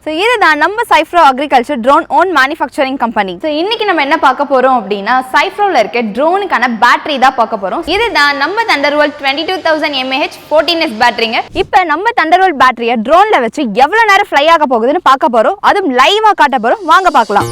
So இதுதான் நம்ம Syfero Agriculture Drone Own Manufacturing Company. So இன்னைக்கு நம்ம என்ன பார்க்க போறோம் அப்படினா Syferoல இருக்க ட்ரோனுக்கான பேட்டரி தான் பார்க்க போறோம். இதுதான் நம்ம Thunderbolt 22000 mAh 14S பேட்டரிங்க. இப்போ நம்ம Thunderbolt பேட்டரியை ட்ரோன்ல வச்சு எவ்வளவு நேரம் ஃப்ளை ஆக போகுதுன்னு பார்க்க போறோம். அதுவும் லைவா காட்ட போறோம். வாங்க பார்க்கலாம்.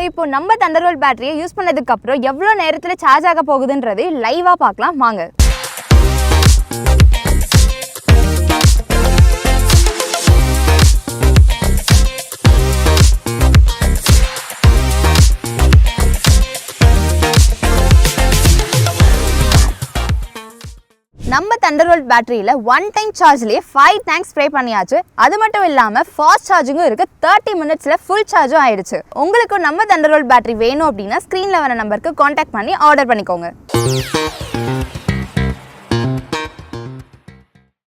இப்போ நம்ம Thunderbolt பேட்டரியை யூஸ் பண்ணதுக்கு அப்புறம் எவ்வளவு நேரத்துல சார்ஜ் ஆக போகுதுன்றது லைவா பார்க்கலாம் வாங்க. நம்ம தண்டர்போல்ட் பேட்டரியில ஒன் டைம் சார்ஜ்லயே 5 டேங்க் ஸ்ப்ரே பண்ணியாச்சு. அது மட்டும் இல்லாம ஃபாஸ்ட் சார்ஜிங்கும் இருக்கு. 30 மினிட்ஸ்ல ஃபுல் சார்ஜும் ஆயிடுச்சு. உங்களுக்கு நம்ம தண்டர்போல்ட் பேட்டரி வேணும் அப்படின்னா ஸ்கிரீன்ல வர நம்பருக்கு கான்டாக்ட் பண்ணி ஆர்டர் பண்ணிக்கோங்க.